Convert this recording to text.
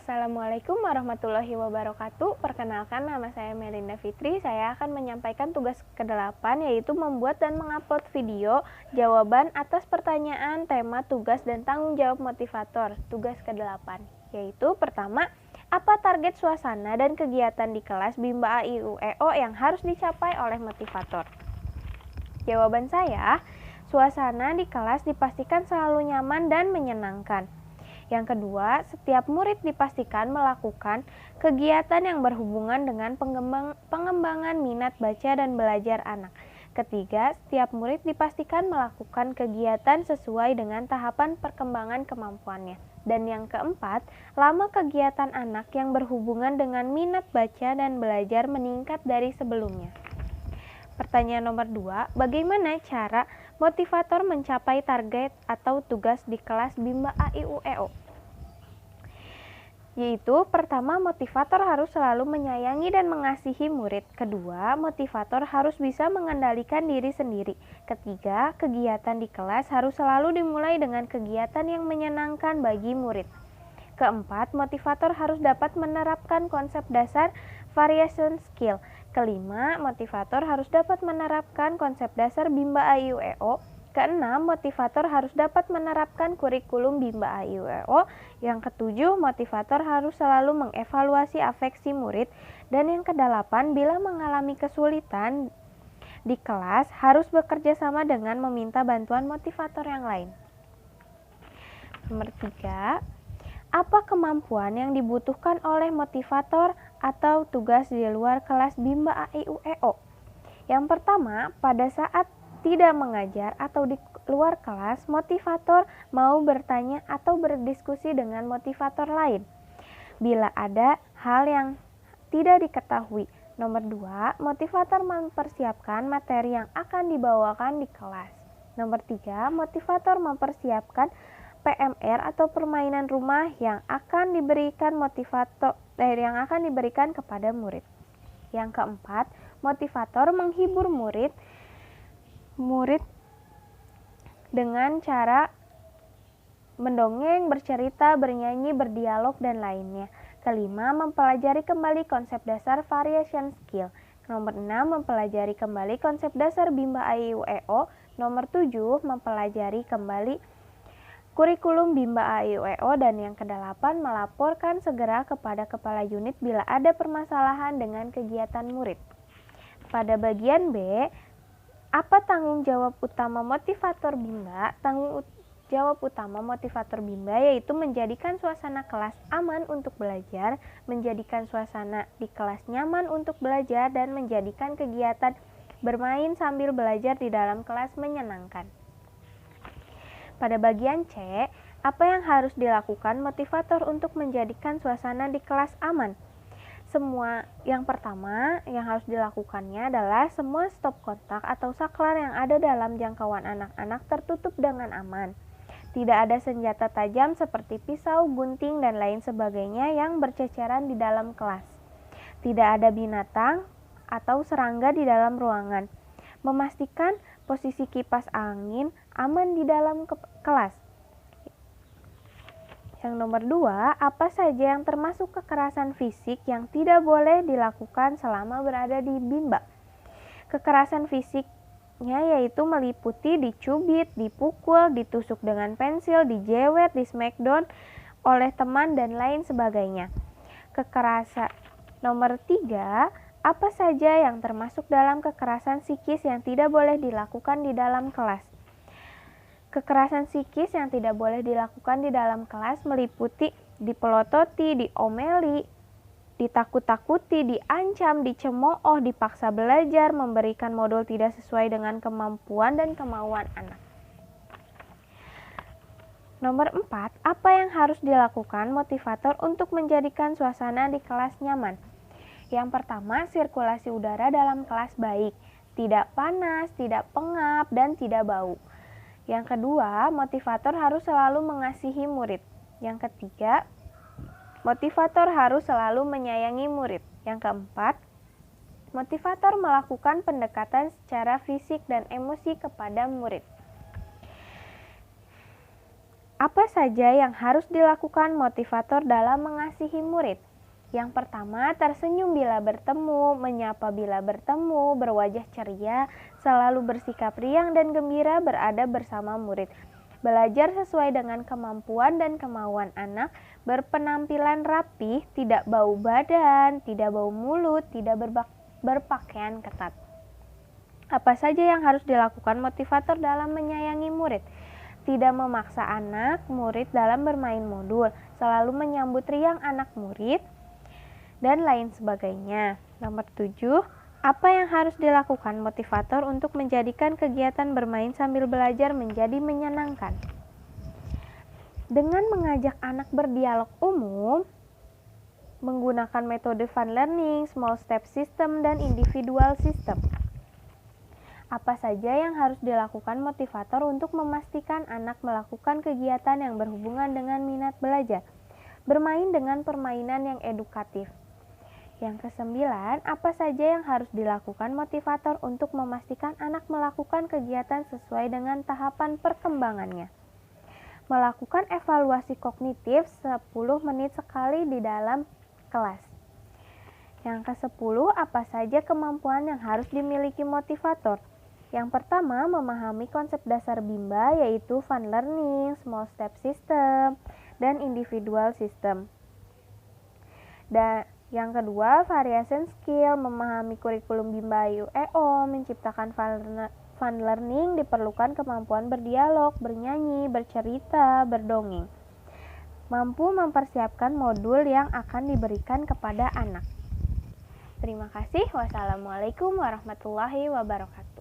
Assalamualaikum warahmatullahi wabarakatuh. Perkenalkan, nama saya Melinda Fitri. Saya akan menyampaikan tugas ke-8, yaitu membuat dan mengupload video jawaban atas pertanyaan tema tugas dan tanggung jawab motivator. Tugas ke-8 yaitu pertama, apa target suasana dan kegiatan di kelas Bimba AIUEO yang harus dicapai oleh motivator? Jawaban saya, suasana di kelas dipastikan selalu nyaman dan menyenangkan. Yang kedua, setiap murid dipastikan melakukan kegiatan yang berhubungan dengan pengembangan minat baca dan belajar anak. Ketiga, setiap murid dipastikan melakukan kegiatan sesuai dengan tahapan perkembangan kemampuannya. Dan yang keempat, lama kegiatan anak yang berhubungan dengan minat baca dan belajar meningkat dari sebelumnya. Pertanyaan nomor 2, bagaimana cara motivator mencapai target atau tugas di kelas Bimba AIUEO? Yaitu pertama, motivator harus selalu menyayangi dan mengasihi murid. Kedua, motivator harus bisa mengendalikan diri sendiri. Ketiga, kegiatan di kelas harus selalu dimulai dengan kegiatan yang menyenangkan bagi murid. Keempat, motivator harus dapat menerapkan konsep dasar variation skill. Kelima, motivator harus dapat menerapkan konsep dasar Bimba AIUEO. Keenam, motivator harus dapat menerapkan kurikulum Bimba AIUEO. Yang ketujuh, motivator harus selalu mengevaluasi afeksi murid. Dan yang kedelapan, bila mengalami kesulitan di kelas, harus bekerja sama dengan meminta bantuan motivator yang lain. Nomor 3, apa kemampuan yang dibutuhkan oleh motivator atau tugas di luar kelas Bimba AIUEO? Yang pertama, pada saat tidak mengajar atau di luar kelas, motivator mau bertanya atau berdiskusi dengan motivator lain bila ada hal yang tidak diketahui. Nomor 2, motivator mempersiapkan materi yang akan dibawakan di kelas. Nomor 3, motivator mempersiapkan PMR atau permainan rumah yang akan diberikan kepada murid. Yang keempat, motivator menghibur murid dengan cara mendongeng, bercerita, bernyanyi, berdialog, dan lainnya. Kelima, mempelajari kembali konsep dasar variation skill. Nomor 6, mempelajari kembali konsep dasar Bimba AIUEO. Nomor 7, mempelajari kembali kurikulum Bimba AIUEO. Dan yang kedelapan, melaporkan segera kepada kepala unit bila ada permasalahan dengan kegiatan murid. Pada bagian B, apa tanggung jawab utama motivator Bimba? Tanggung jawab utama motivator Bimba yaitu menjadikan suasana kelas aman untuk belajar, menjadikan suasana di kelas nyaman untuk belajar, dan menjadikan kegiatan bermain sambil belajar di dalam kelas menyenangkan. Pada bagian C, apa yang harus dilakukan motivator untuk menjadikan suasana di kelas aman? Yang pertama yang harus dilakukannya adalah semua stop kontak atau saklar yang ada dalam jangkauan anak-anak tertutup dengan aman. Tidak ada senjata tajam seperti pisau, gunting, dan lain sebagainya yang berceceran di dalam kelas. Tidak ada binatang atau serangga di dalam ruangan. Memastikan posisi kipas angin aman di dalam kelas. Yang nomor 2, apa saja yang termasuk kekerasan fisik yang tidak boleh dilakukan selama berada di Bimba? Kekerasan fisiknya yaitu meliputi dicubit, dipukul, ditusuk dengan pensil, dijewet, di smackdown oleh teman, dan lain sebagainya. Kekerasan nomor 3, apa saja yang termasuk dalam kekerasan psikis yang tidak boleh dilakukan di dalam kelas? Kekerasan psikis yang tidak boleh dilakukan di dalam kelas meliputi dipelototi, diomeli, ditakut-takuti, diancam, dicemooh, dipaksa belajar, memberikan modul tidak sesuai dengan kemampuan dan kemauan anak. Nomor 4, apa yang harus dilakukan motivator untuk menjadikan suasana di kelas nyaman? Yang pertama, sirkulasi udara dalam kelas baik, tidak panas, tidak pengap, dan tidak bau. Yang kedua, motivator harus selalu mengasihi murid. Yang ketiga, motivator harus selalu menyayangi murid. Yang keempat, motivator melakukan pendekatan secara fisik dan emosi kepada murid. Apa saja yang harus dilakukan motivator dalam mengasihi murid? Yang pertama, tersenyum bila bertemu, menyapa bila bertemu, berwajah ceria, selalu bersikap riang dan gembira berada bersama murid. Belajar sesuai dengan kemampuan dan kemauan anak, berpenampilan rapih, tidak bau badan, tidak bau mulut, tidak berpakaian ketat. Apa saja yang harus dilakukan motivator dalam menyayangi murid? Tidak memaksa anak murid dalam bermain modul, selalu menyambut riang anak murid, dan lain sebagainya. Nomor 7, apa yang harus dilakukan motivator untuk menjadikan kegiatan bermain sambil belajar menjadi menyenangkan? Dengan mengajak anak berdialog umum, menggunakan metode fun learning, small step system, dan individual system. Apa saja yang harus dilakukan motivator untuk memastikan anak melakukan kegiatan yang berhubungan dengan minat belajar? Bermain dengan permainan yang edukatif. Yang kesembilan, apa saja yang harus dilakukan motivator untuk memastikan anak melakukan kegiatan sesuai dengan tahapan perkembangannya? Melakukan evaluasi kognitif 10 menit sekali di dalam kelas. Yang ke-10, apa saja kemampuan yang harus dimiliki motivator? Yang pertama, memahami konsep dasar Bimba yaitu fun learning, small step system, dan individual system. Dan yang kedua, variation skill, memahami kurikulum Bimba UEO, menciptakan fun learning diperlukan kemampuan berdialog, bernyanyi, bercerita, berdongeng. Mampu mempersiapkan modul yang akan diberikan kepada anak. Terima kasih. Wassalamualaikum warahmatullahi wabarakatuh.